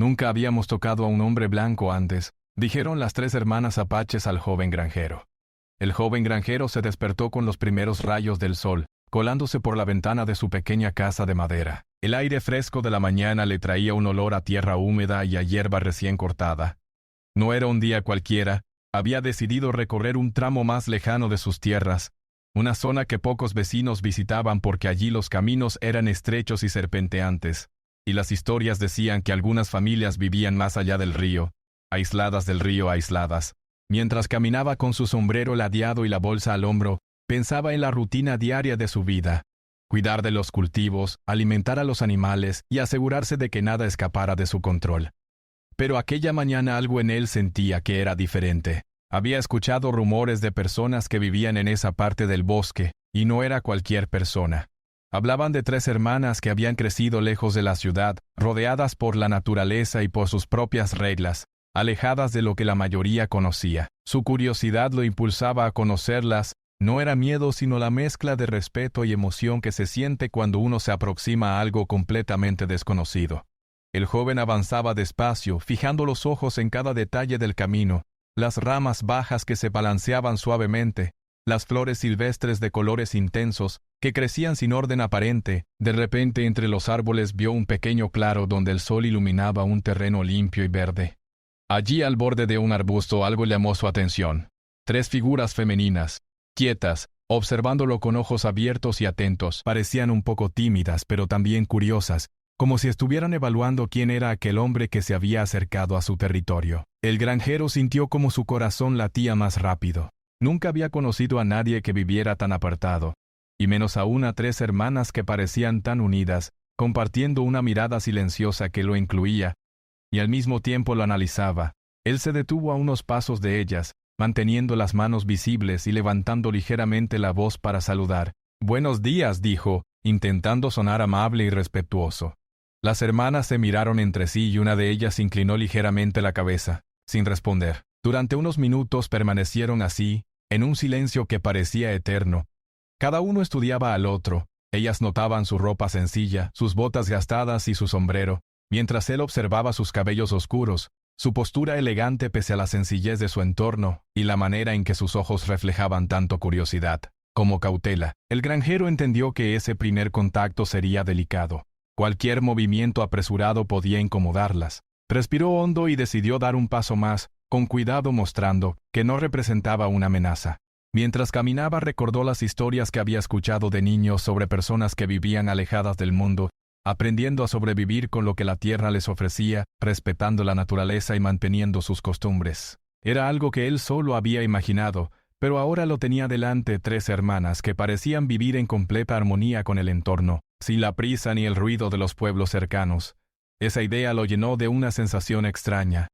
Nunca habíamos tocado a un hombre blanco antes, dijeron las 3 hermanas apaches al joven granjero. El joven granjero se despertó con los primeros rayos del sol, colándose por la ventana de su pequeña casa de madera. El aire fresco de la mañana le traía un olor a tierra húmeda y a hierba recién cortada. No era un día cualquiera, había decidido recorrer un tramo más lejano de sus tierras, una zona que pocos vecinos visitaban porque allí los caminos eran estrechos y serpenteantes, y las historias decían que algunas familias vivían más allá del río, aisladas del río aisladas. Mientras caminaba con su sombrero ladeado y la bolsa al hombro, pensaba en la rutina diaria de su vida. Cuidar de los cultivos, alimentar a los animales y asegurarse de que nada escapara de su control. Pero aquella mañana algo en él sentía que era diferente. Había escuchado rumores de personas que vivían en esa parte del bosque, y no era cualquier persona. Hablaban de 3 hermanas que habían crecido lejos de la ciudad, rodeadas por la naturaleza y por sus propias reglas, alejadas de lo que la mayoría conocía. Su curiosidad lo impulsaba a conocerlas. No era miedo sino la mezcla de respeto y emoción que se siente cuando uno se aproxima a algo completamente desconocido. El joven avanzaba despacio, fijando los ojos en cada detalle del camino, las ramas bajas que se balanceaban suavemente, las flores silvestres de colores intensos, que crecían sin orden aparente. De repente entre los árboles vio un pequeño claro donde el sol iluminaba un terreno limpio y verde. Allí al borde de un arbusto algo llamó su atención. 3 figuras femeninas, quietas, observándolo con ojos abiertos y atentos. Parecían un poco tímidas, pero también curiosas, como si estuvieran evaluando quién era aquel hombre que se había acercado a su territorio. El granjero sintió como su corazón latía más rápido. Nunca había conocido a nadie que viviera tan apartado, y menos aún a 3 hermanas que parecían tan unidas, compartiendo una mirada silenciosa que lo incluía, y al mismo tiempo lo analizaba. Él se detuvo a unos pasos de ellas, manteniendo las manos visibles y levantando ligeramente la voz para saludar. «Buenos días», dijo, intentando sonar amable y respetuoso. Las hermanas se miraron entre sí y una de ellas inclinó ligeramente la cabeza, sin responder. Durante unos minutos permanecieron así, en un silencio que parecía eterno. Cada uno estudiaba al otro. Ellas notaban su ropa sencilla, sus botas gastadas y su sombrero, mientras él observaba sus cabellos oscuros, su postura elegante pese a la sencillez de su entorno y la manera en que sus ojos reflejaban tanto curiosidad como cautela. El granjero entendió que ese primer contacto sería delicado. Cualquier movimiento apresurado podía incomodarlas. Respiró hondo y decidió dar un paso más, con cuidado mostrando que no representaba una amenaza. Mientras caminaba recordó las historias que había escuchado de niño sobre personas que vivían alejadas del mundo, aprendiendo a sobrevivir con lo que la tierra les ofrecía, respetando la naturaleza y manteniendo sus costumbres. Era algo que él solo había imaginado, pero ahora lo tenía delante 3 hermanas que parecían vivir en completa armonía con el entorno, sin la prisa ni el ruido de los pueblos cercanos. Esa idea lo llenó de una sensación extraña.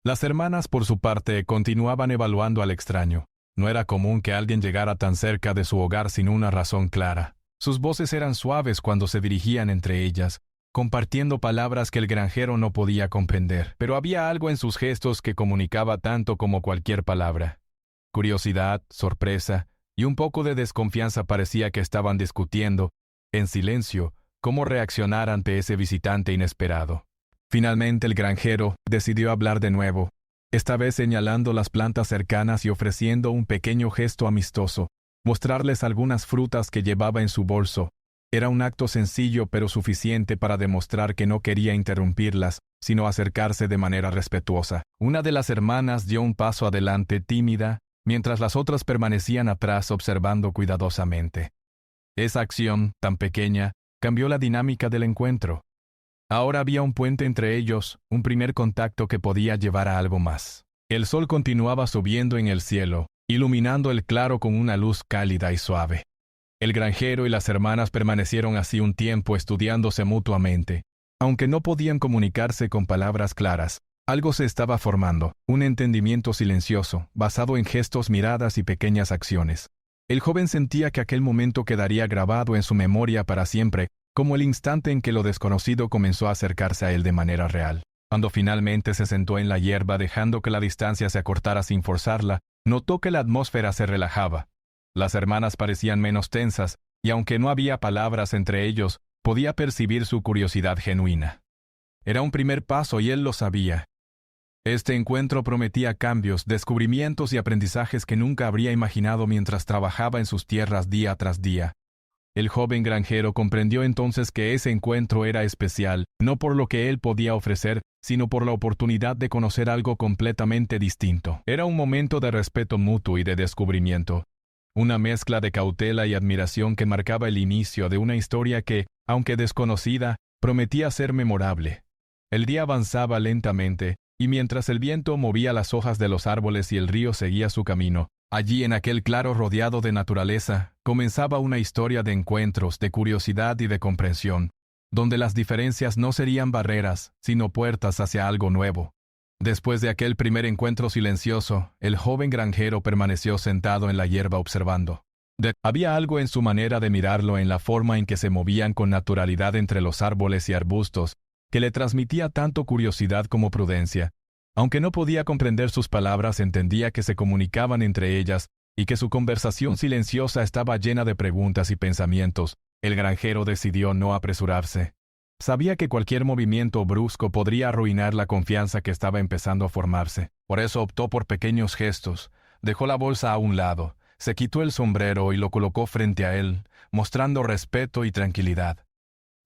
Las hermanas, por su parte, continuaban evaluando al extraño. No era común que alguien llegara tan cerca de su hogar sin una razón clara. Sus voces eran suaves cuando se dirigían entre ellas, compartiendo palabras que el granjero no podía comprender, pero había algo en sus gestos que comunicaba tanto como cualquier palabra. Curiosidad, sorpresa y un poco de desconfianza parecía que estaban discutiendo, en silencio, cómo reaccionar ante ese visitante inesperado. Finalmente el granjero decidió hablar de nuevo, esta vez señalando las plantas cercanas y ofreciendo un pequeño gesto amistoso, mostrarles algunas frutas que llevaba en su bolso. Era un acto sencillo pero suficiente para demostrar que no quería interrumpirlas, sino acercarse de manera respetuosa. Una de las hermanas dio un paso adelante tímida, mientras las otras permanecían atrás observando cuidadosamente. Esa acción, tan pequeña, cambió la dinámica del encuentro. Ahora había un puente entre ellos, un primer contacto que podía llevar a algo más. El sol continuaba subiendo en el cielo, iluminando el claro con una luz cálida y suave. El granjero y las hermanas permanecieron así un tiempo estudiándose mutuamente. Aunque no podían comunicarse con palabras claras, algo se estaba formando, un entendimiento silencioso, basado en gestos, miradas y pequeñas acciones. El joven sentía que aquel momento quedaría grabado en su memoria para siempre, como el instante en que lo desconocido comenzó a acercarse a él de manera real. Cuando finalmente se sentó en la hierba dejando que la distancia se acortara sin forzarla, notó que la atmósfera se relajaba. Las hermanas parecían menos tensas, y aunque no había palabras entre ellos, podía percibir su curiosidad genuina. Era un primer paso y él lo sabía. Este encuentro prometía cambios, descubrimientos y aprendizajes que nunca habría imaginado mientras trabajaba en sus tierras día tras día. El joven granjero comprendió entonces que ese encuentro era especial, no por lo que él podía ofrecer, sino por la oportunidad de conocer algo completamente distinto. Era un momento de respeto mutuo y de descubrimiento. Una mezcla de cautela y admiración que marcaba el inicio de una historia que, aunque desconocida, prometía ser memorable. El día avanzaba lentamente, y mientras el viento movía las hojas de los árboles y el río seguía su camino, allí en aquel claro rodeado de naturaleza, comenzaba una historia de encuentros, de curiosidad y de comprensión, donde las diferencias no serían barreras, sino puertas hacia algo nuevo. Después de aquel primer encuentro silencioso, el joven granjero permaneció sentado en la hierba observando. Había algo en su manera de mirarlo, en la forma en que se movían con naturalidad entre los árboles y arbustos, que le transmitía tanto curiosidad como prudencia. Aunque no podía comprender sus palabras, entendía que se comunicaban entre ellas y que su conversación silenciosa estaba llena de preguntas y pensamientos. El granjero decidió no apresurarse. Sabía que cualquier movimiento brusco podría arruinar la confianza que estaba empezando a formarse. Por eso optó por pequeños gestos. Dejó la bolsa a un lado, se quitó el sombrero y lo colocó frente a él, mostrando respeto y tranquilidad.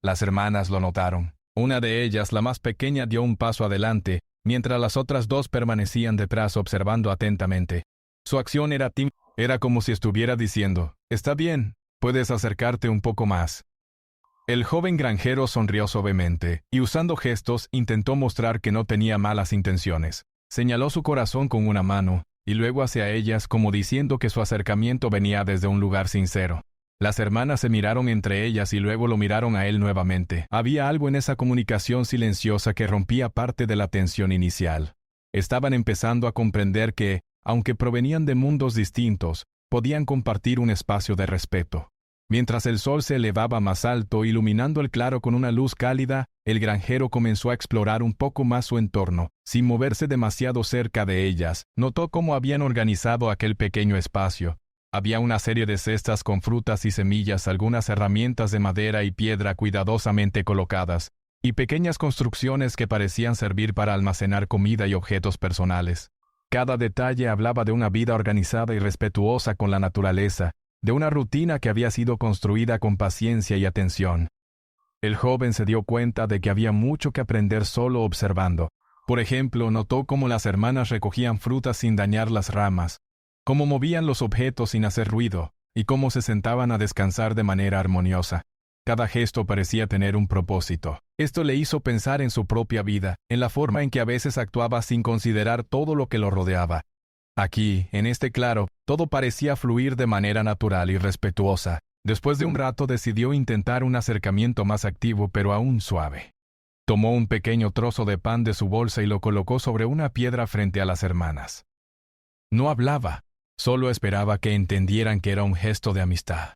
Las hermanas lo notaron. Una de ellas, la más pequeña, dio un paso adelante, mientras las otras dos permanecían detrás observando atentamente. Su acción era tímida. Era como si estuviera diciendo, «Está bien, puedes acercarte un poco más». El joven granjero sonrió suavemente, y usando gestos intentó mostrar que no tenía malas intenciones. Señaló su corazón con una mano, y luego hacia ellas como diciendo que su acercamiento venía desde un lugar sincero. Las hermanas se miraron entre ellas y luego lo miraron a él nuevamente. Había algo en esa comunicación silenciosa que rompía parte de la tensión inicial. Estaban empezando a comprender que, aunque provenían de mundos distintos, podían compartir un espacio de respeto. Mientras el sol se elevaba más alto, iluminando el claro con una luz cálida, el granjero comenzó a explorar un poco más su entorno. Sin moverse demasiado cerca de ellas, notó cómo habían organizado aquel pequeño espacio. Había una serie de cestas con frutas y semillas, algunas herramientas de madera y piedra cuidadosamente colocadas, y pequeñas construcciones que parecían servir para almacenar comida y objetos personales. Cada detalle hablaba de una vida organizada y respetuosa con la naturaleza, de una rutina que había sido construida con paciencia y atención. El joven se dio cuenta de que había mucho que aprender solo observando. Por ejemplo, notó cómo las hermanas recogían frutas sin dañar las ramas, cómo movían los objetos sin hacer ruido, y cómo se sentaban a descansar de manera armoniosa. Cada gesto parecía tener un propósito. Esto le hizo pensar en su propia vida, en la forma en que a veces actuaba sin considerar todo lo que lo rodeaba. Aquí, en este claro, todo parecía fluir de manera natural y respetuosa. Después de un rato decidió intentar un acercamiento más activo pero aún suave. Tomó un pequeño trozo de pan de su bolsa y lo colocó sobre una piedra frente a las hermanas. No hablaba, solo esperaba que entendieran que era un gesto de amistad.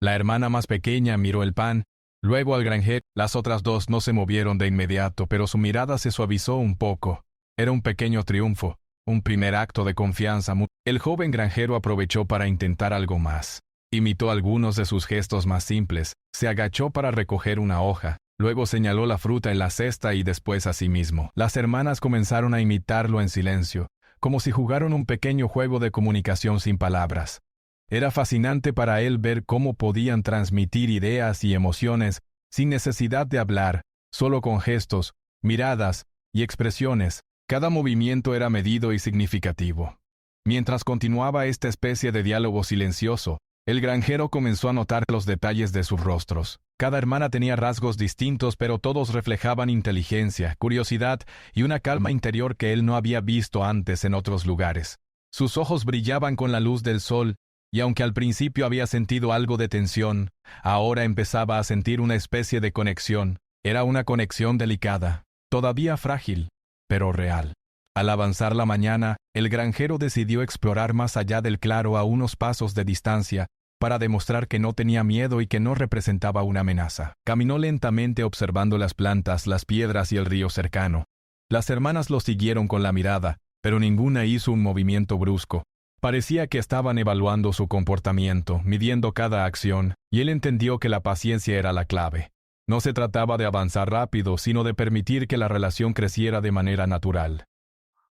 La hermana más pequeña miró el pan, luego al granjero. Las otras dos no se movieron de inmediato, pero su mirada se suavizó un poco. Era un pequeño triunfo. Un primer acto de confianza. El joven granjero aprovechó para intentar algo más. Imitó algunos de sus gestos más simples, se agachó para recoger una hoja, luego señaló la fruta en la cesta y después a sí mismo. Las hermanas comenzaron a imitarlo en silencio, como si jugaran un pequeño juego de comunicación sin palabras. Era fascinante para él ver cómo podían transmitir ideas y emociones sin necesidad de hablar, solo con gestos, miradas y expresiones. Cada movimiento era medido y significativo. Mientras continuaba esta especie de diálogo silencioso, el granjero comenzó a notar los detalles de sus rostros. Cada hermana tenía rasgos distintos, pero todos reflejaban inteligencia, curiosidad y una calma interior que él no había visto antes en otros lugares. Sus ojos brillaban con la luz del sol, y aunque al principio había sentido algo de tensión, ahora empezaba a sentir una especie de conexión. Era una conexión delicada, todavía frágil, pero real. Al avanzar la mañana, el granjero decidió explorar más allá del claro a unos pasos de distancia, para demostrar que no tenía miedo y que no representaba una amenaza. Caminó lentamente observando las plantas, las piedras y el río cercano. Las hermanas lo siguieron con la mirada, pero ninguna hizo un movimiento brusco. Parecía que estaban evaluando su comportamiento, midiendo cada acción, y él entendió que la paciencia era la clave. No se trataba de avanzar rápido, sino de permitir que la relación creciera de manera natural.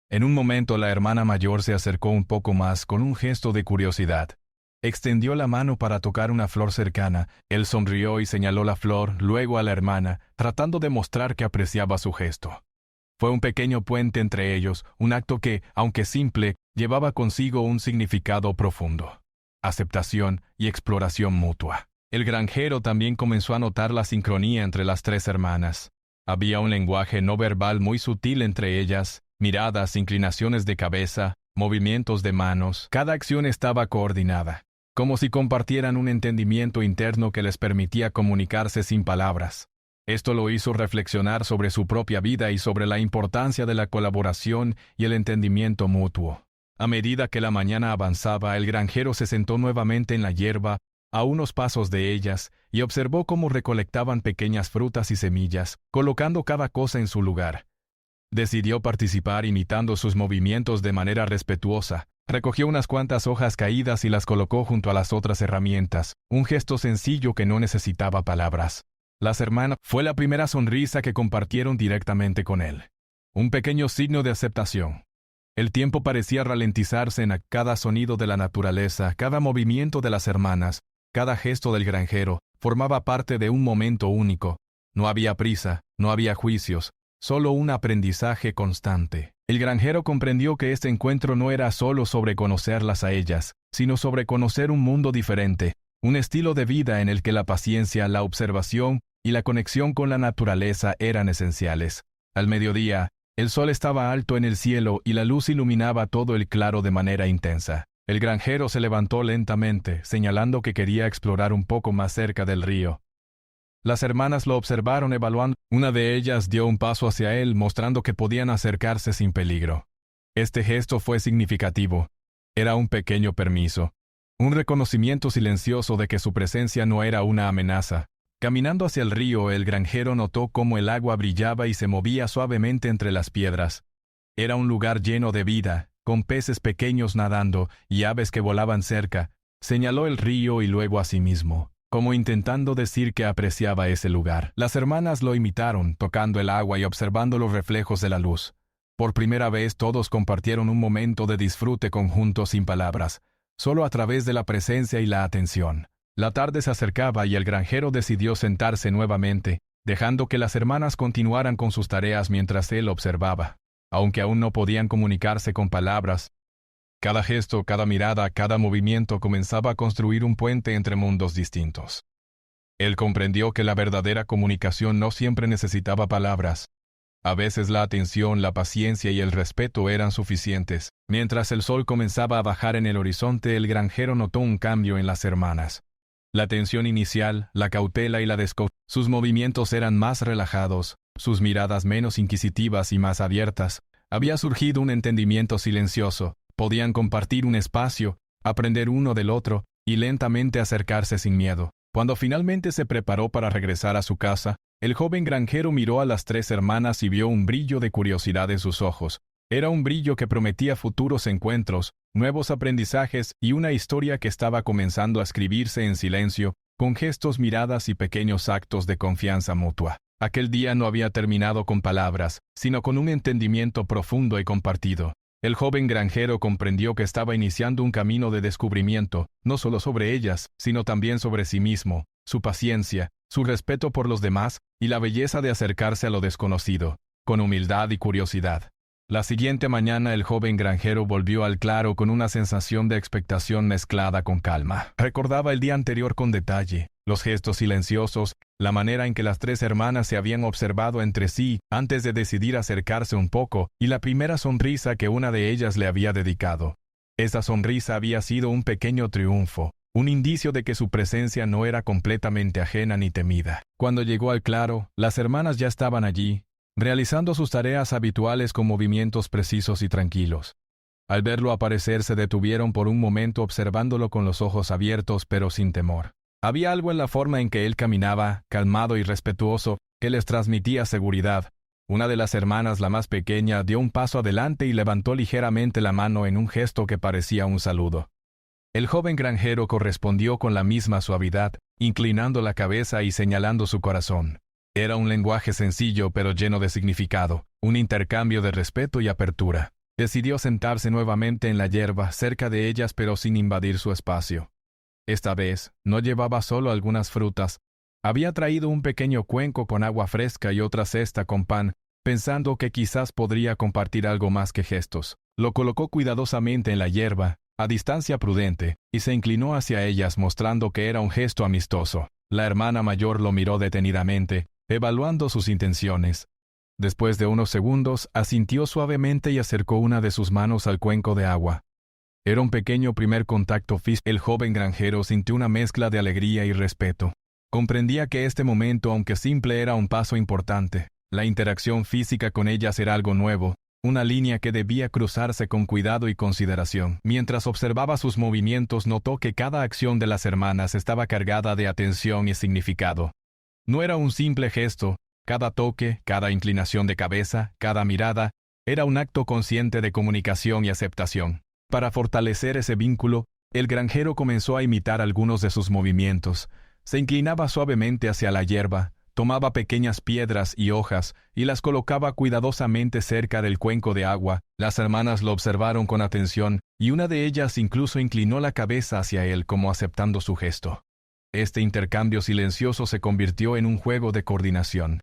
En un momento la hermana mayor se acercó un poco más con un gesto de curiosidad. Extendió la mano para tocar una flor cercana. Él sonrió y señaló la flor, luego a la hermana, tratando de mostrar que apreciaba su gesto. Fue un pequeño puente entre ellos, un acto que, aunque simple, llevaba consigo un significado profundo. Aceptación y exploración mutua. El granjero también comenzó a notar la sincronía entre las tres hermanas. Había un lenguaje no verbal muy sutil entre ellas, miradas, inclinaciones de cabeza, movimientos de manos. Cada acción estaba coordinada, como si compartieran un entendimiento interno que les permitía comunicarse sin palabras. Esto lo hizo reflexionar sobre su propia vida y sobre la importancia de la colaboración y el entendimiento mutuo. A medida que la mañana avanzaba, el granjero se sentó nuevamente en la hierba, a unos pasos de ellas, y observó cómo recolectaban pequeñas frutas y semillas, colocando cada cosa en su lugar. Decidió participar imitando sus movimientos de manera respetuosa. Recogió unas cuantas hojas caídas y las colocó junto a las otras herramientas, un gesto sencillo que no necesitaba palabras. Las hermanas fue la primera sonrisa que compartieron directamente con él. Un pequeño signo de aceptación. El tiempo parecía ralentizarse en cada sonido de la naturaleza, cada movimiento de las hermanas, cada gesto del granjero, formaba parte de un momento único. No había prisa, no había juicios, solo un aprendizaje constante. El granjero comprendió que este encuentro no era solo sobre conocerlas a ellas, sino sobre conocer un mundo diferente, un estilo de vida en el que la paciencia, la observación y la conexión con la naturaleza eran esenciales. Al mediodía, el sol estaba alto en el cielo y la luz iluminaba todo el claro de manera intensa. El granjero se levantó lentamente, señalando que quería explorar un poco más cerca del río. Las hermanas lo observaron evaluando. Una de ellas dio un paso hacia él, mostrando que podían acercarse sin peligro. Este gesto fue significativo. Era un pequeño permiso. Un reconocimiento silencioso de que su presencia no era una amenaza. Caminando hacia el río, el granjero notó cómo el agua brillaba y se movía suavemente entre las piedras. Era un lugar lleno de vida, con peces pequeños nadando y aves que volaban cerca. Señaló el río y luego a sí mismo, como intentando decir que apreciaba ese lugar. Las hermanas lo imitaron, tocando el agua y observando los reflejos de la luz. Por primera vez todos compartieron un momento de disfrute conjunto sin palabras, solo a través de la presencia y la atención. La tarde se acercaba y el granjero decidió sentarse nuevamente, dejando que las hermanas continuaran con sus tareas mientras él observaba. Aunque aún no podían comunicarse con palabras, cada gesto, cada mirada, cada movimiento comenzaba a construir un puente entre mundos distintos. Él comprendió que la verdadera comunicación no siempre necesitaba palabras. A veces la atención, la paciencia y el respeto eran suficientes. Mientras el sol comenzaba a bajar en el horizonte, el granjero notó un cambio en las hermanas. La tensión inicial, la cautela y la desconfianza. Sus movimientos eran más relajados, sus miradas menos inquisitivas y más abiertas. Había surgido un entendimiento silencioso. Podían compartir un espacio, aprender uno del otro y lentamente acercarse sin miedo. Cuando finalmente se preparó para regresar a su casa, el joven granjero miró a las tres hermanas y vio un brillo de curiosidad en sus ojos. Era un brillo que prometía futuros encuentros, nuevos aprendizajes y una historia que estaba comenzando a escribirse en silencio, con gestos, miradas y pequeños actos de confianza mutua. Aquel día no había terminado con palabras, sino con un entendimiento profundo y compartido. El joven granjero comprendió que estaba iniciando un camino de descubrimiento, no solo sobre ellas, sino también sobre sí mismo, su paciencia, su respeto por los demás y la belleza de acercarse a lo desconocido, con humildad y curiosidad. La siguiente mañana el joven granjero volvió al claro con una sensación de expectación mezclada con calma. Recordaba el día anterior con detalle, los gestos silenciosos, la manera en que las tres hermanas se habían observado entre sí antes de decidir acercarse un poco, y la primera sonrisa que una de ellas le había dedicado. Esa sonrisa había sido un pequeño triunfo, un indicio de que su presencia no era completamente ajena ni temida. Cuando llegó al claro, las hermanas ya estaban allí, realizando sus tareas habituales con movimientos precisos y tranquilos. Al verlo aparecer se detuvieron por un momento observándolo con los ojos abiertos pero sin temor. Había algo en la forma en que él caminaba, calmado y respetuoso, que les transmitía seguridad. Una de las hermanas, la más pequeña, dio un paso adelante y levantó ligeramente la mano en un gesto que parecía un saludo. El joven granjero correspondió con la misma suavidad, inclinando la cabeza y señalando su corazón. Era un lenguaje sencillo pero lleno de significado, un intercambio de respeto y apertura. Decidió sentarse nuevamente en la hierba, cerca de ellas pero sin invadir su espacio. Esta vez, no llevaba solo algunas frutas. Había traído un pequeño cuenco con agua fresca y otra cesta con pan, pensando que quizás podría compartir algo más que gestos. Lo colocó cuidadosamente en la hierba, a distancia prudente, y se inclinó hacia ellas mostrando que era un gesto amistoso. La hermana mayor lo miró detenidamente, evaluando sus intenciones. Después de unos segundos, asintió suavemente y acercó una de sus manos al cuenco de agua. Era un pequeño primer contacto físico. El joven granjero sintió una mezcla de alegría y respeto. Comprendía que este momento, aunque simple, era un paso importante. La interacción física con ellas era algo nuevo, una línea que debía cruzarse con cuidado y consideración. Mientras observaba sus movimientos, notó que cada acción de las hermanas estaba cargada de atención y significado. No era un simple gesto, cada toque, cada inclinación de cabeza, cada mirada, era un acto consciente de comunicación y aceptación. Para fortalecer ese vínculo, el granjero comenzó a imitar algunos de sus movimientos. Se inclinaba suavemente hacia la hierba, tomaba pequeñas piedras y hojas y las colocaba cuidadosamente cerca del cuenco de agua. Las hermanas lo observaron con atención y una de ellas incluso inclinó la cabeza hacia él como aceptando su gesto. Este intercambio silencioso se convirtió en un juego de coordinación.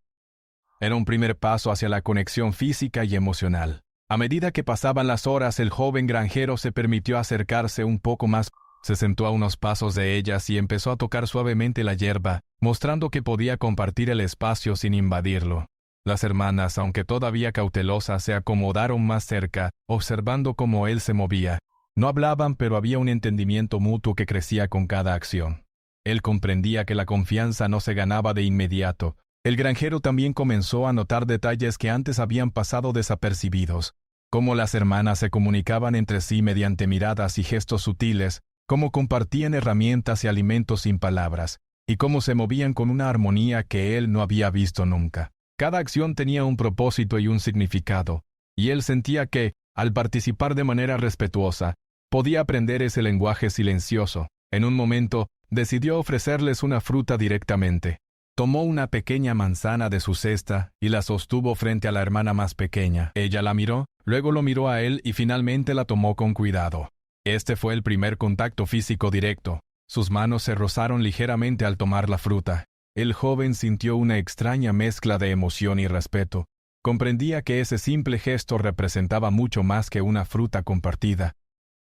Era un primer paso hacia la conexión física y emocional. A medida que pasaban las horas, el joven granjero se permitió acercarse un poco más. Se sentó a unos pasos de ellas y empezó a tocar suavemente la hierba, mostrando que podía compartir el espacio sin invadirlo. Las hermanas, aunque todavía cautelosas, se acomodaron más cerca, observando cómo él se movía. No hablaban, pero había un entendimiento mutuo que crecía con cada acción. Él comprendía que la confianza no se ganaba de inmediato. El granjero también comenzó a notar detalles que antes habían pasado desapercibidos, cómo las hermanas se comunicaban entre sí mediante miradas y gestos sutiles, cómo compartían herramientas y alimentos sin palabras, y cómo se movían con una armonía que él no había visto nunca. Cada acción tenía un propósito y un significado, y él sentía que, al participar de manera respetuosa, podía aprender ese lenguaje silencioso. En un momento, decidió ofrecerles una fruta directamente. Tomó una pequeña manzana de su cesta y la sostuvo frente a la hermana más pequeña. Ella la miró, luego lo miró a él y finalmente la tomó con cuidado. Este fue el primer contacto físico directo. Sus manos se rozaron ligeramente al tomar la fruta. El joven sintió una extraña mezcla de emoción y respeto. Comprendía que ese simple gesto representaba mucho más que una fruta compartida.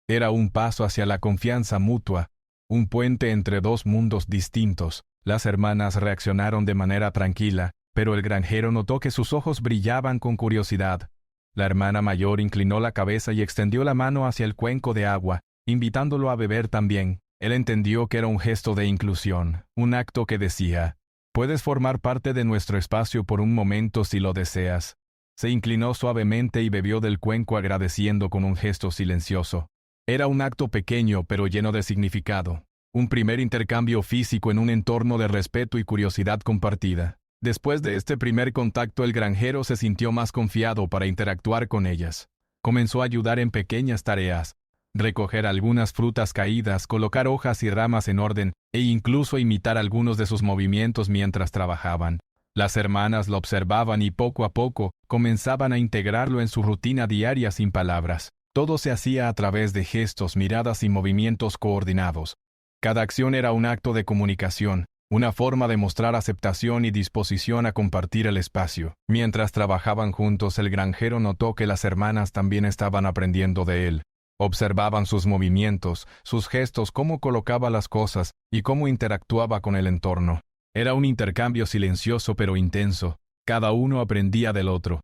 Era un paso hacia la confianza mutua, un puente entre dos mundos distintos. Las hermanas reaccionaron de manera tranquila, pero el granjero notó que sus ojos brillaban con curiosidad. La hermana mayor inclinó la cabeza y extendió la mano hacia el cuenco de agua, invitándolo a beber también. Él entendió que era un gesto de inclusión, un acto que decía: «Puedes formar parte de nuestro espacio por un momento si lo deseas». Se inclinó suavemente y bebió del cuenco agradeciendo con un gesto silencioso. Era un acto pequeño pero lleno de significado. Un primer intercambio físico en un entorno de respeto y curiosidad compartida. Después de este primer contacto, el granjero se sintió más confiado para interactuar con ellas. Comenzó a ayudar en pequeñas tareas, recoger algunas frutas caídas, colocar hojas y ramas en orden, e incluso imitar algunos de sus movimientos mientras trabajaban. Las hermanas lo observaban y poco a poco comenzaban a integrarlo en su rutina diaria sin palabras. Todo se hacía a través de gestos, miradas y movimientos coordinados. Cada acción era un acto de comunicación, una forma de mostrar aceptación y disposición a compartir el espacio. Mientras trabajaban juntos, el granjero notó que las hermanas también estaban aprendiendo de él. Observaban sus movimientos, sus gestos, cómo colocaba las cosas y cómo interactuaba con el entorno. Era un intercambio silencioso pero intenso. Cada uno aprendía del otro.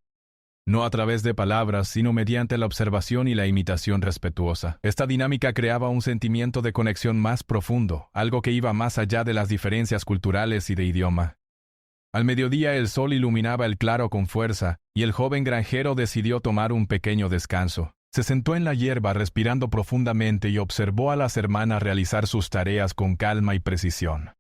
No a través de palabras, sino mediante la observación y la imitación respetuosa. Esta dinámica creaba un sentimiento de conexión más profundo, algo que iba más allá de las diferencias culturales y de idioma. Al mediodía el sol iluminaba el claro con fuerza, y el joven granjero decidió tomar un pequeño descanso. Se sentó en la hierba respirando profundamente y observó a las hermanas realizar sus tareas con calma y precisión.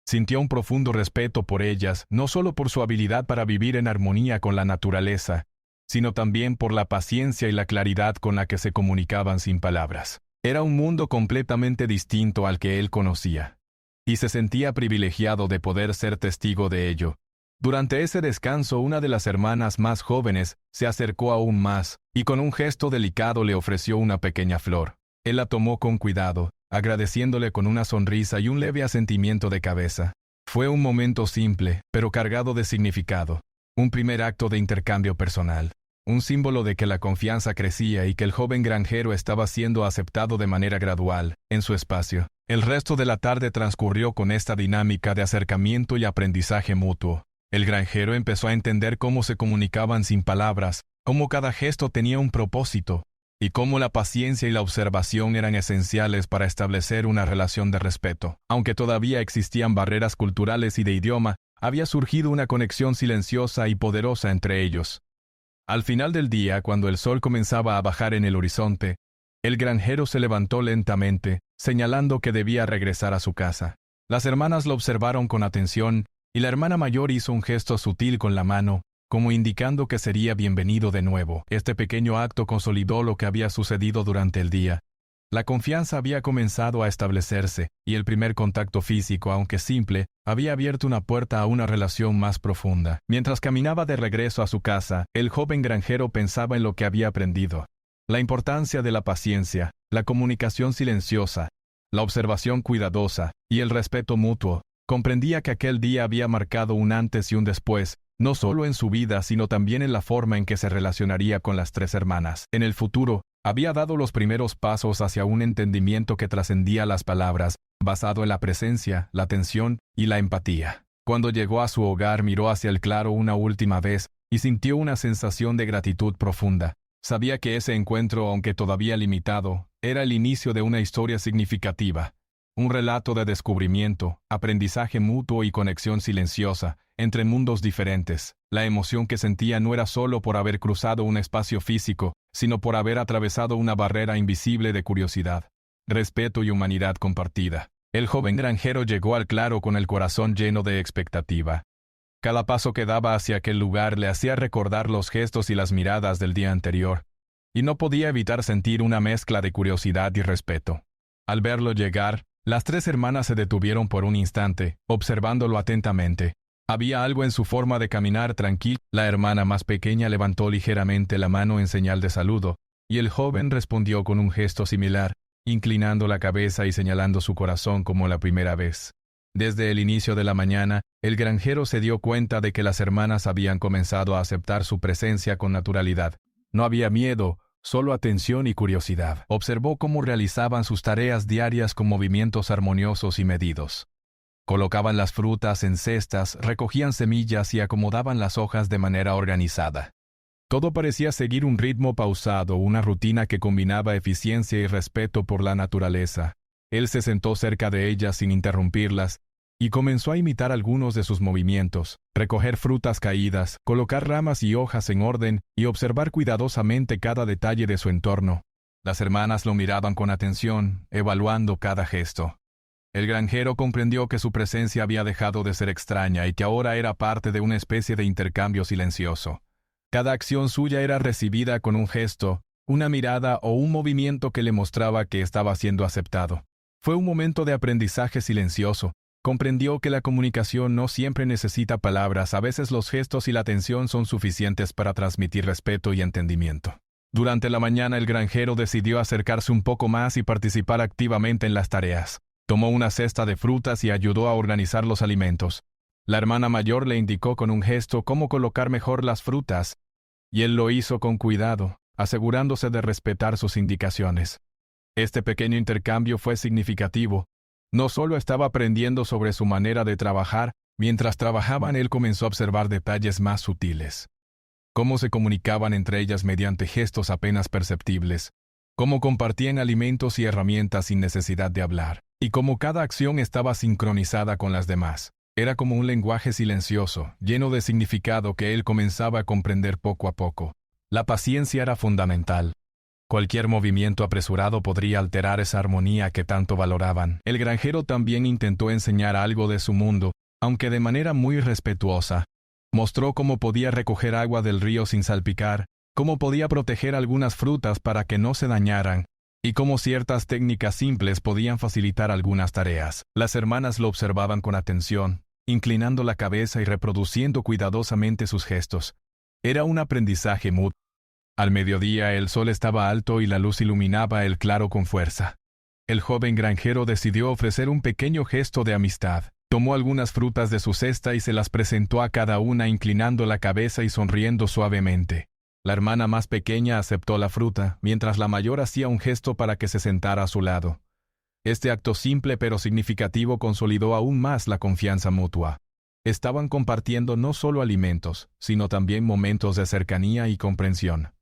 Sintió un profundo respeto por ellas, no solo por su habilidad para vivir en armonía con la naturaleza, sino también por la paciencia y la claridad con la que se comunicaban sin palabras. Era un mundo completamente distinto al que él conocía, y se sentía privilegiado de poder ser testigo de ello. Durante ese descanso, una de las hermanas más jóvenes se acercó aún más, y con un gesto delicado le ofreció una pequeña flor. Él la tomó con cuidado, agradeciéndole con una sonrisa y un leve asentimiento de cabeza. Fue un momento simple, pero cargado de significado. Un primer acto de intercambio personal. Un símbolo de que la confianza crecía y que el joven granjero estaba siendo aceptado de manera gradual, en su espacio. El resto de la tarde transcurrió con esta dinámica de acercamiento y aprendizaje mutuo. El granjero empezó a entender cómo se comunicaban sin palabras, cómo cada gesto tenía un propósito, y cómo la paciencia y la observación eran esenciales para establecer una relación de respeto. Aunque todavía existían barreras culturales y de idioma, había surgido una conexión silenciosa y poderosa entre ellos. Al final del día, cuando el sol comenzaba a bajar en el horizonte, el granjero se levantó lentamente, señalando que debía regresar a su casa. Las hermanas lo observaron con atención, y la hermana mayor hizo un gesto sutil con la mano, como indicando que sería bienvenido de nuevo. Este pequeño acto consolidó lo que había sucedido durante el día. La confianza había comenzado a establecerse, y el primer contacto físico, aunque simple, había abierto una puerta a una relación más profunda. Mientras caminaba de regreso a su casa, el joven granjero pensaba en lo que había aprendido. La importancia de la paciencia, la comunicación silenciosa, la observación cuidadosa y el respeto mutuo. Comprendía que aquel día había marcado un antes y un después, no solo en su vida, sino también en la forma en que se relacionaría con las tres hermanas. En el futuro, había dado los primeros pasos hacia un entendimiento que trascendía las palabras, basado en la presencia, la atención y la empatía. Cuando llegó a su hogar, miró hacia el claro una última vez y sintió una sensación de gratitud profunda. Sabía que ese encuentro, aunque todavía limitado, era el inicio de una historia significativa. Un relato de descubrimiento, aprendizaje mutuo y conexión silenciosa entre mundos diferentes. La emoción que sentía no era solo por haber cruzado un espacio físico, sino por haber atravesado una barrera invisible de curiosidad, respeto y humanidad compartida. El joven granjero llegó al claro con el corazón lleno de expectativa. Cada paso que daba hacia aquel lugar le hacía recordar los gestos y las miradas del día anterior, y no podía evitar sentir una mezcla de curiosidad y respeto. Al verlo llegar, las tres hermanas se detuvieron por un instante, observándolo atentamente. Había algo en su forma de caminar tranquila. La hermana más pequeña levantó ligeramente la mano en señal de saludo, y el joven respondió con un gesto similar, inclinando la cabeza y señalando su corazón como la primera vez. Desde el inicio de la mañana, el granjero se dio cuenta de que las hermanas habían comenzado a aceptar su presencia con naturalidad. No había miedo, solo atención y curiosidad. Observó cómo realizaban sus tareas diarias con movimientos armoniosos y medidos. Colocaban las frutas en cestas, recogían semillas y acomodaban las hojas de manera organizada. Todo parecía seguir un ritmo pausado, una rutina que combinaba eficiencia y respeto por la naturaleza. Él se sentó cerca de ellas sin interrumpirlas y comenzó a imitar algunos de sus movimientos, recoger frutas caídas, colocar ramas y hojas en orden y observar cuidadosamente cada detalle de su entorno. Las hermanas lo miraban con atención, evaluando cada gesto. El granjero comprendió que su presencia había dejado de ser extraña y que ahora era parte de una especie de intercambio silencioso. Cada acción suya era recibida con un gesto, una mirada o un movimiento que le mostraba que estaba siendo aceptado. Fue un momento de aprendizaje silencioso. Comprendió que la comunicación no siempre necesita palabras, a veces los gestos y la atención son suficientes para transmitir respeto y entendimiento. Durante la mañana el granjero decidió acercarse un poco más y participar activamente en las tareas. Tomó una cesta de frutas y ayudó a organizar los alimentos. La hermana mayor le indicó con un gesto cómo colocar mejor las frutas, y él lo hizo con cuidado, asegurándose de respetar sus indicaciones. Este pequeño intercambio fue significativo. No solo estaba aprendiendo sobre su manera de trabajar, mientras trabajaban él comenzó a observar detalles más sutiles. Cómo se comunicaban entre ellas mediante gestos apenas perceptibles, cómo compartían alimentos y herramientas sin necesidad de hablar, y cómo cada acción estaba sincronizada con las demás. Era como un lenguaje silencioso, lleno de significado que él comenzaba a comprender poco a poco. La paciencia era fundamental. Cualquier movimiento apresurado podría alterar esa armonía que tanto valoraban. El granjero también intentó enseñar algo de su mundo, aunque de manera muy respetuosa. Mostró cómo podía recoger agua del río sin salpicar, cómo podía proteger algunas frutas para que no se dañaran, y cómo ciertas técnicas simples podían facilitar algunas tareas. Las hermanas lo observaban con atención, inclinando la cabeza y reproduciendo cuidadosamente sus gestos. Era un aprendizaje mutuo. Al mediodía el sol estaba alto y la luz iluminaba el claro con fuerza. El joven granjero decidió ofrecer un pequeño gesto de amistad. Tomó algunas frutas de su cesta y se las presentó a cada una inclinando la cabeza y sonriendo suavemente. La hermana más pequeña aceptó la fruta, mientras la mayor hacía un gesto para que se sentara a su lado. Este acto simple pero significativo consolidó aún más la confianza mutua. Estaban compartiendo no solo alimentos, sino también momentos de cercanía y comprensión.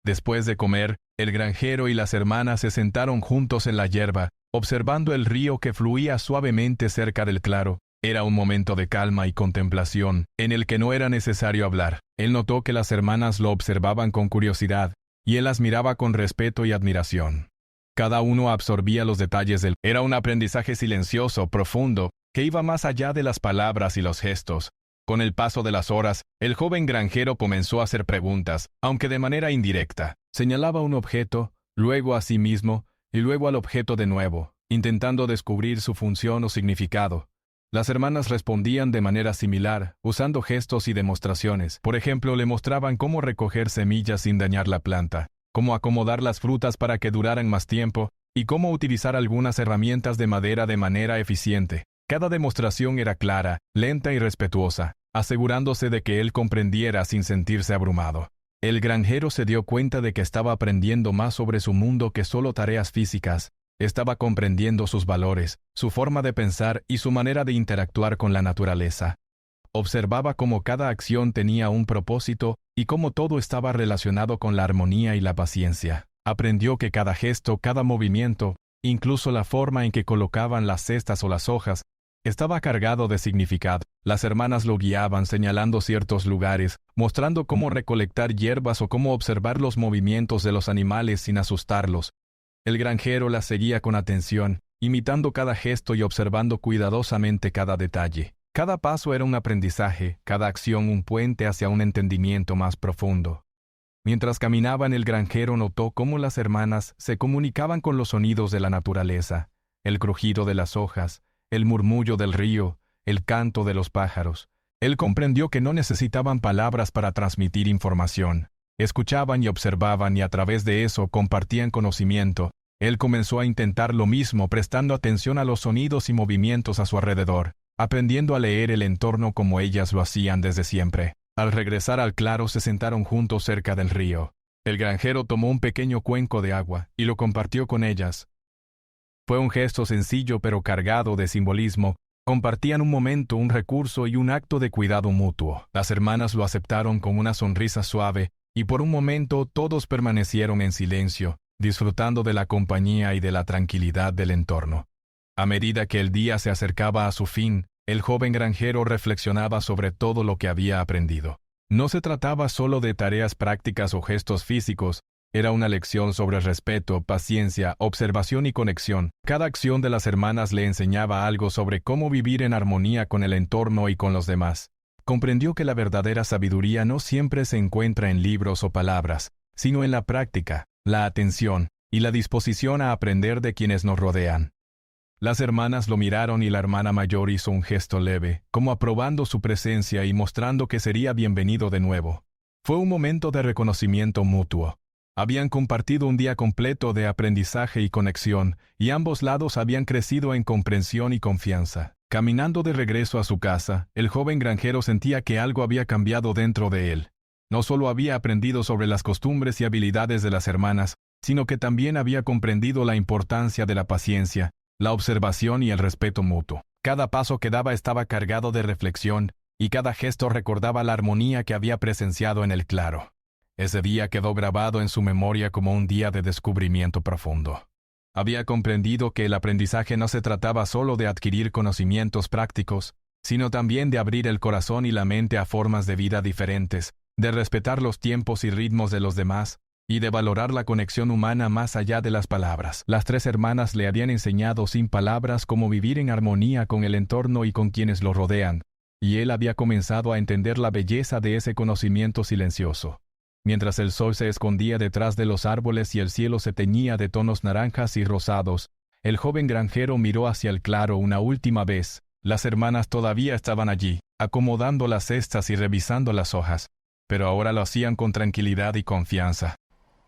Después de comer, el granjero y las hermanas se sentaron juntos en la hierba, observando el río que fluía suavemente cerca del claro. Era un momento de calma y contemplación, en el que no era necesario hablar. Él notó que las hermanas lo observaban con curiosidad, y él las miraba con respeto y admiración. Cada uno absorbía los detalles del... Era un aprendizaje silencioso, profundo, que iba más allá de las palabras y los gestos. Con el paso de las horas, el joven granjero comenzó a hacer preguntas, aunque de manera indirecta. Señalaba un objeto, luego a sí mismo, y luego al objeto de nuevo, intentando descubrir su función o significado. Las hermanas respondían de manera similar, usando gestos y demostraciones. Por ejemplo, le mostraban cómo recoger semillas sin dañar la planta, cómo acomodar las frutas para que duraran más tiempo, y cómo utilizar algunas herramientas de madera de manera eficiente. Cada demostración era clara, lenta y respetuosa, asegurándose de que él comprendiera sin sentirse abrumado. El granjero se dio cuenta de que estaba aprendiendo más sobre su mundo que solo tareas físicas. Estaba comprendiendo sus valores, su forma de pensar y su manera de interactuar con la naturaleza. Observaba cómo cada acción tenía un propósito y cómo todo estaba relacionado con la armonía y la paciencia. Aprendió que cada gesto, cada movimiento, incluso la forma en que colocaban las cestas o las hojas, estaba cargado de significado. Las hermanas lo guiaban señalando ciertos lugares, mostrando cómo recolectar hierbas o cómo observar los movimientos de los animales sin asustarlos. El granjero las seguía con atención, imitando cada gesto y observando cuidadosamente cada detalle. Cada paso era un aprendizaje, cada acción un puente hacia un entendimiento más profundo. Mientras caminaban, el granjero notó cómo las hermanas se comunicaban con los sonidos de la naturaleza, el crujido de las hojas, el murmullo del río, el canto de los pájaros. Él comprendió que no necesitaban palabras para transmitir información. Escuchaban y observaban y a través de eso compartían conocimiento. Él comenzó a intentar lo mismo, prestando atención a los sonidos y movimientos a su alrededor, aprendiendo a leer el entorno como ellas lo hacían desde siempre. Al regresar al claro se sentaron juntos cerca del río. El granjero tomó un pequeño cuenco de agua y lo compartió con ellas. Fue un gesto sencillo pero cargado de simbolismo. Compartían un momento, un recurso y un acto de cuidado mutuo. Las hermanas lo aceptaron con una sonrisa suave, y por un momento todos permanecieron en silencio, disfrutando de la compañía y de la tranquilidad del entorno. A medida que el día se acercaba a su fin, el joven granjero reflexionaba sobre todo lo que había aprendido. No se trataba solo de tareas prácticas o gestos físicos, era una lección sobre respeto, paciencia, observación y conexión. Cada acción de las hermanas le enseñaba algo sobre cómo vivir en armonía con el entorno y con los demás. Comprendió que la verdadera sabiduría no siempre se encuentra en libros o palabras, sino en la práctica, la atención y la disposición a aprender de quienes nos rodean. Las hermanas lo miraron y la hermana mayor hizo un gesto leve, como aprobando su presencia y mostrando que sería bienvenido de nuevo. Fue un momento de reconocimiento mutuo. Habían compartido un día completo de aprendizaje y conexión, y ambos lados habían crecido en comprensión y confianza. Caminando de regreso a su casa, el joven granjero sentía que algo había cambiado dentro de él. No solo había aprendido sobre las costumbres y habilidades de las hermanas, sino que también había comprendido la importancia de la paciencia, la observación y el respeto mutuo. Cada paso que daba estaba cargado de reflexión, y cada gesto recordaba la armonía que había presenciado en el claro. Ese día quedó grabado en su memoria como un día de descubrimiento profundo. Había comprendido que el aprendizaje no se trataba solo de adquirir conocimientos prácticos, sino también de abrir el corazón y la mente a formas de vida diferentes, de respetar los tiempos y ritmos de los demás, y de valorar la conexión humana más allá de las palabras. Las tres hermanas le habían enseñado sin palabras cómo vivir en armonía con el entorno y con quienes lo rodean, y él había comenzado a entender la belleza de ese conocimiento silencioso. Mientras el sol se escondía detrás de los árboles y el cielo se teñía de tonos naranjas y rosados, el joven granjero miró hacia el claro una última vez. Las hermanas todavía estaban allí, acomodando las cestas y revisando las hojas, pero ahora lo hacían con tranquilidad y confianza.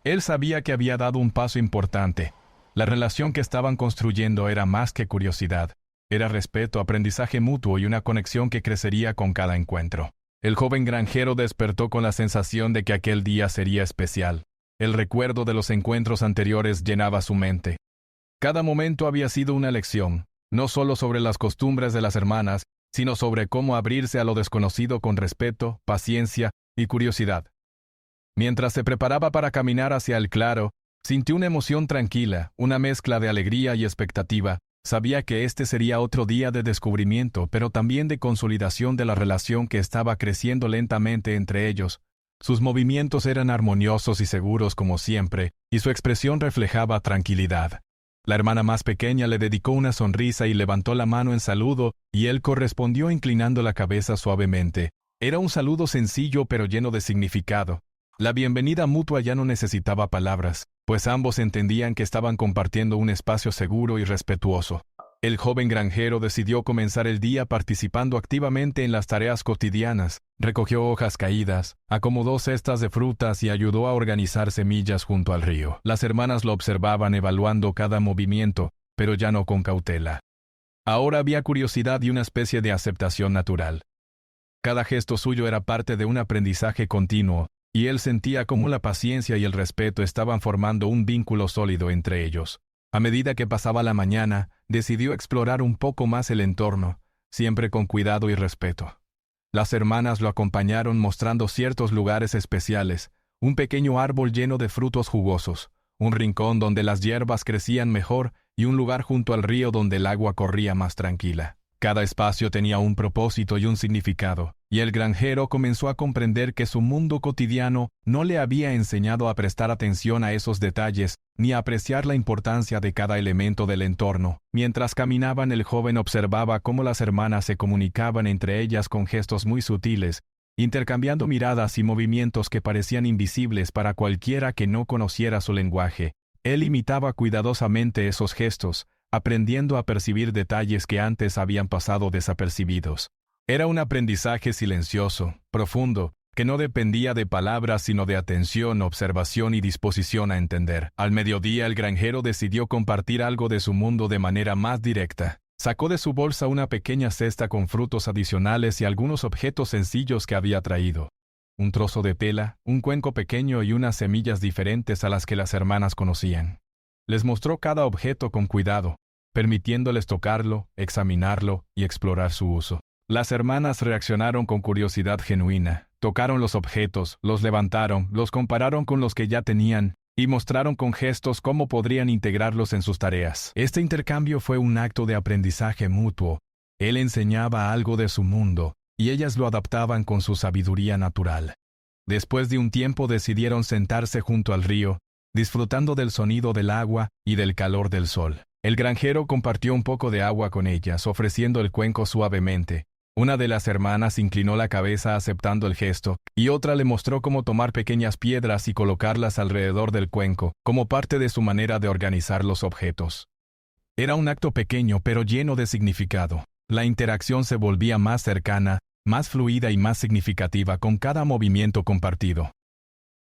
Él sabía que había dado un paso importante. La relación que estaban construyendo era más que curiosidad. Era respeto, aprendizaje mutuo y una conexión que crecería con cada encuentro. El joven granjero despertó con la sensación de que aquel día sería especial. El recuerdo de los encuentros anteriores llenaba su mente. Cada momento había sido una lección, no solo sobre las costumbres de las hermanas, sino sobre cómo abrirse a lo desconocido con respeto, paciencia y curiosidad. Mientras se preparaba para caminar hacia el claro, sintió una emoción tranquila, una mezcla de alegría y expectativa. Sabía que este sería otro día de descubrimiento, pero también de consolidación de la relación que estaba creciendo lentamente entre ellos. Sus movimientos eran armoniosos y seguros como siempre, y su expresión reflejaba tranquilidad. La hermana más pequeña le dedicó una sonrisa y levantó la mano en saludo, y él correspondió inclinando la cabeza suavemente. Era un saludo sencillo pero lleno de significado. La bienvenida mutua ya no necesitaba palabras, pues ambos entendían que estaban compartiendo un espacio seguro y respetuoso. El joven granjero decidió comenzar el día participando activamente en las tareas cotidianas. Recogió hojas caídas, acomodó cestas de frutas y ayudó a organizar semillas junto al río. Las hermanas lo observaban evaluando cada movimiento, pero ya no con cautela. Ahora había curiosidad y una especie de aceptación natural. Cada gesto suyo era parte de un aprendizaje continuo, y él sentía cómo la paciencia y el respeto estaban formando un vínculo sólido entre ellos. A medida que pasaba la mañana, decidió explorar un poco más el entorno, siempre con cuidado y respeto. Las hermanas lo acompañaron mostrando ciertos lugares especiales, un pequeño árbol lleno de frutos jugosos, un rincón donde las hierbas crecían mejor y un lugar junto al río donde el agua corría más tranquila. Cada espacio tenía un propósito y un significado, y el granjero comenzó a comprender que su mundo cotidiano no le había enseñado a prestar atención a esos detalles, ni a apreciar la importancia de cada elemento del entorno. Mientras caminaban, el joven observaba cómo las hermanas se comunicaban entre ellas con gestos muy sutiles, intercambiando miradas y movimientos que parecían invisibles para cualquiera que no conociera su lenguaje. Él imitaba cuidadosamente esos gestos, aprendiendo a percibir detalles que antes habían pasado desapercibidos. Era un aprendizaje silencioso, profundo, que no dependía de palabras sino de atención, observación y disposición a entender. Al mediodía el granjero decidió compartir algo de su mundo de manera más directa. Sacó de su bolsa una pequeña cesta con frutos adicionales y algunos objetos sencillos que había traído. Un trozo de tela, un cuenco pequeño y unas semillas diferentes a las que las hermanas conocían. Les mostró cada objeto con cuidado, permitiéndoles tocarlo, examinarlo y explorar su uso. Las hermanas reaccionaron con curiosidad genuina, tocaron los objetos, los levantaron, los compararon con los que ya tenían, y mostraron con gestos cómo podrían integrarlos en sus tareas. Este intercambio fue un acto de aprendizaje mutuo. Él enseñaba algo de su mundo, y ellas lo adaptaban con su sabiduría natural. Después de un tiempo decidieron sentarse junto al río, disfrutando del sonido del agua y del calor del sol. El granjero compartió un poco de agua con ellas, ofreciendo el cuenco suavemente. Una de las hermanas inclinó la cabeza aceptando el gesto, y otra le mostró cómo tomar pequeñas piedras y colocarlas alrededor del cuenco, como parte de su manera de organizar los objetos. Era un acto pequeño pero lleno de significado. La interacción se volvía más cercana, más fluida y más significativa con cada movimiento compartido.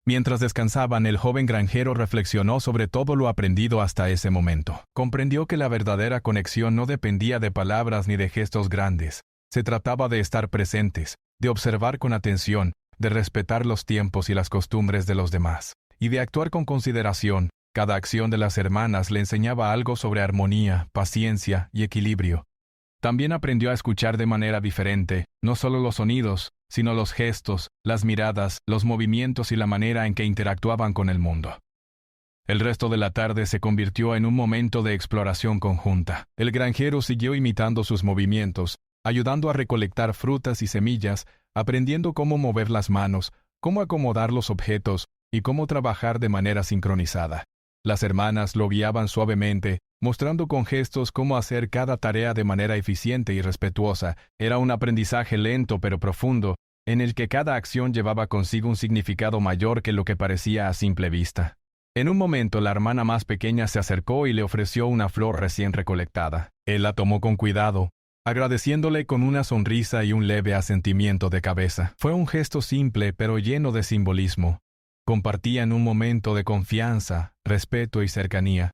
Mientras descansaban, el joven granjero reflexionó sobre todo lo aprendido hasta ese momento. Comprendió que la verdadera conexión no dependía de palabras ni de gestos grandes. Se trataba de estar presentes, de observar con atención, de respetar los tiempos y las costumbres de los demás, y de actuar con consideración. Cada acción de las hermanas le enseñaba algo sobre armonía, paciencia y equilibrio. También aprendió a escuchar de manera diferente, no solo los sonidos, sino los gestos, las miradas, los movimientos y la manera en que interactuaban con el mundo. El resto de la tarde se convirtió en un momento de exploración conjunta. El granjero siguió imitando sus movimientos, ayudando a recolectar frutas y semillas, aprendiendo cómo mover las manos, cómo acomodar los objetos y cómo trabajar de manera sincronizada. Las hermanas lo guiaban suavemente, mostrando con gestos cómo hacer cada tarea de manera eficiente y respetuosa. Era un aprendizaje lento pero profundo, en el que cada acción llevaba consigo un significado mayor que lo que parecía a simple vista. En un momento la hermana más pequeña se acercó y le ofreció una flor recién recolectada. Él la tomó con cuidado, agradeciéndole con una sonrisa y un leve asentimiento de cabeza. Fue un gesto simple pero lleno de simbolismo. Compartían un momento de confianza, respeto y cercanía.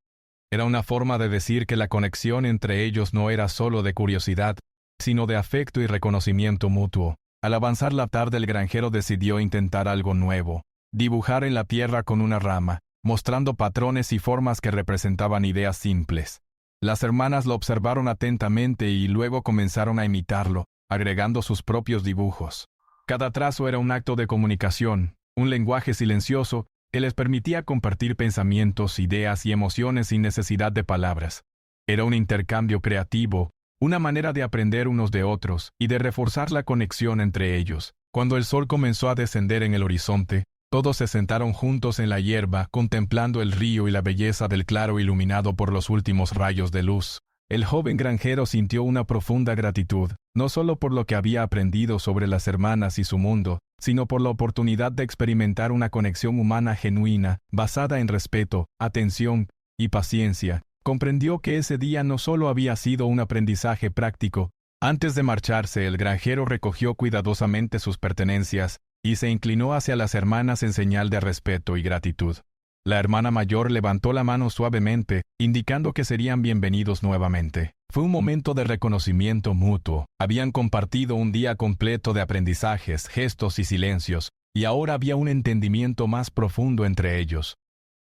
Era una forma de decir que la conexión entre ellos no era solo de curiosidad, sino de afecto y reconocimiento mutuo. Al avanzar la tarde, el granjero decidió intentar algo nuevo: dibujar en la tierra con una rama, mostrando patrones y formas que representaban ideas simples. Las hermanas lo observaron atentamente y luego comenzaron a imitarlo, agregando sus propios dibujos. Cada trazo era un acto de comunicación, un lenguaje silencioso que les permitía compartir pensamientos, ideas y emociones sin necesidad de palabras. Era un intercambio creativo, una manera de aprender unos de otros y de reforzar la conexión entre ellos. Cuando el sol comenzó a descender en el horizonte, todos se sentaron juntos en la hierba, contemplando el río y la belleza del claro iluminado por los últimos rayos de luz. El joven granjero sintió una profunda gratitud, no solo por lo que había aprendido sobre las hermanas y su mundo, sino por la oportunidad de experimentar una conexión humana genuina, basada en respeto, atención y paciencia. Comprendió que ese día no solo había sido un aprendizaje práctico. Antes de marcharse, el granjero recogió cuidadosamente sus pertenencias y se inclinó hacia las hermanas en señal de respeto y gratitud. La hermana mayor levantó la mano suavemente, indicando que serían bienvenidos nuevamente. Fue un momento de reconocimiento mutuo. Habían compartido un día completo de aprendizajes, gestos y silencios, y ahora había un entendimiento más profundo entre ellos.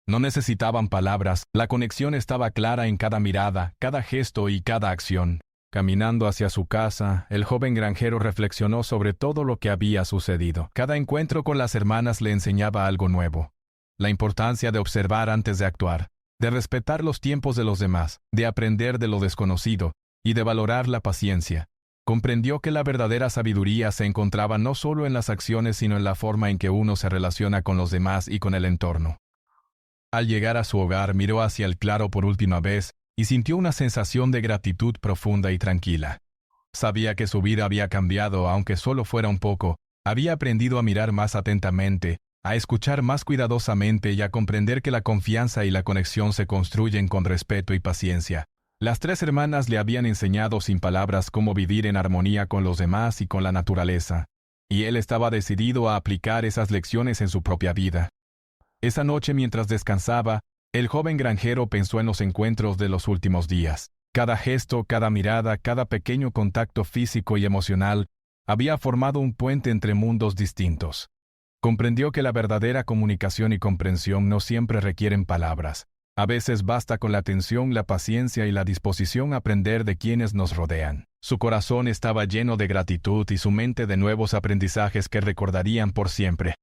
No necesitaban palabras, la conexión estaba clara en cada mirada, cada gesto y cada acción. Caminando hacia su casa, el joven granjero reflexionó sobre todo lo que había sucedido. Cada encuentro con las hermanas le enseñaba algo nuevo: la importancia de observar antes de actuar, de respetar los tiempos de los demás, de aprender de lo desconocido y de valorar la paciencia. Comprendió que la verdadera sabiduría se encontraba no solo en las acciones, sino en la forma en que uno se relaciona con los demás y con el entorno. Al llegar a su hogar, miró hacia el claro por última vez y sintió una sensación de gratitud profunda y tranquila. Sabía que su vida había cambiado, aunque solo fuera un poco. Había aprendido a mirar más atentamente, a escuchar más cuidadosamente y a comprender que la confianza y la conexión se construyen con respeto y paciencia. Las tres hermanas le habían enseñado sin palabras cómo vivir en armonía con los demás y con la naturaleza, y él estaba decidido a aplicar esas lecciones en su propia vida. Esa noche, mientras descansaba, el joven granjero pensó en los encuentros de los últimos días. Cada gesto, cada mirada, cada pequeño contacto físico y emocional había formado un puente entre mundos distintos. Comprendió que la verdadera comunicación y comprensión no siempre requieren palabras. A veces basta con la atención, la paciencia y la disposición a aprender de quienes nos rodean. Su corazón estaba lleno de gratitud y su mente de nuevos aprendizajes que recordarían por siempre.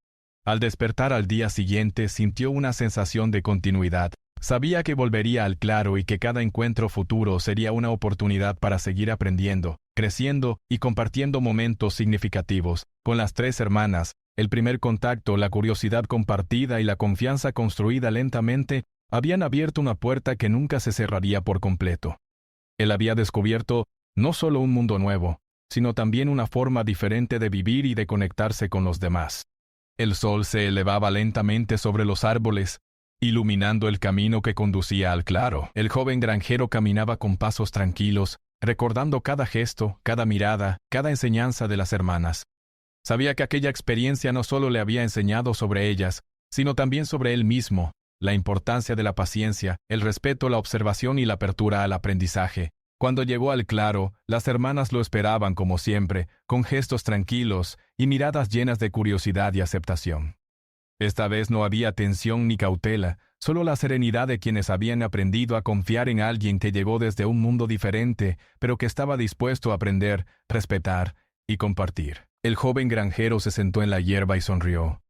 Al despertar al día siguiente, sintió una sensación de continuidad. Sabía que volvería al claro y que cada encuentro futuro sería una oportunidad para seguir aprendiendo, creciendo y compartiendo momentos significativos. Con las tres hermanas, el primer contacto, la curiosidad compartida y la confianza construida lentamente habían abierto una puerta que nunca se cerraría por completo. Él había descubierto no solo un mundo nuevo, sino también una forma diferente de vivir y de conectarse con los demás. El sol se elevaba lentamente sobre los árboles, iluminando el camino que conducía al claro. El joven granjero caminaba con pasos tranquilos, recordando cada gesto, cada mirada, cada enseñanza de las hermanas. Sabía que aquella experiencia no solo le había enseñado sobre ellas, sino también sobre él mismo, la importancia de la paciencia, el respeto, la observación y la apertura al aprendizaje. Cuando llegó al claro, las hermanas lo esperaban como siempre, con gestos tranquilos y miradas llenas de curiosidad y aceptación. Esta vez no había tensión ni cautela, solo la serenidad de quienes habían aprendido a confiar en alguien que llegó desde un mundo diferente, pero que estaba dispuesto a aprender, respetar y compartir. El joven granjero se sentó en la hierba y sonrió.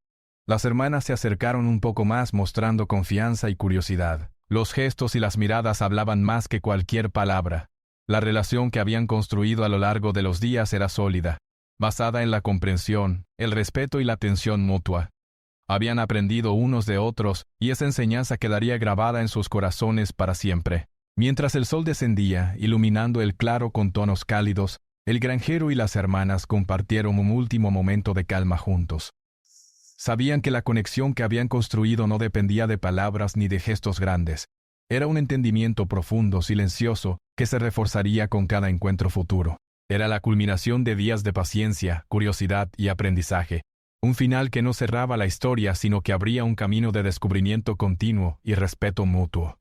Las hermanas se acercaron un poco más, mostrando confianza y curiosidad. Los gestos y las miradas hablaban más que cualquier palabra. La relación que habían construido a lo largo de los días era sólida, basada en la comprensión, el respeto y la atención mutua. Habían aprendido unos de otros, y esa enseñanza quedaría grabada en sus corazones para siempre. Mientras el sol descendía, iluminando el claro con tonos cálidos, El granjero y las hermanas compartieron un último momento de calma juntos. Sabían que la conexión que habían construido no dependía de palabras ni de gestos grandes. Era un entendimiento profundo, silencioso, que se reforzaría con cada encuentro futuro. Era la culminación de días de paciencia, curiosidad y aprendizaje. Un final que no cerraba la historia, sino que abría un camino de descubrimiento continuo y respeto mutuo.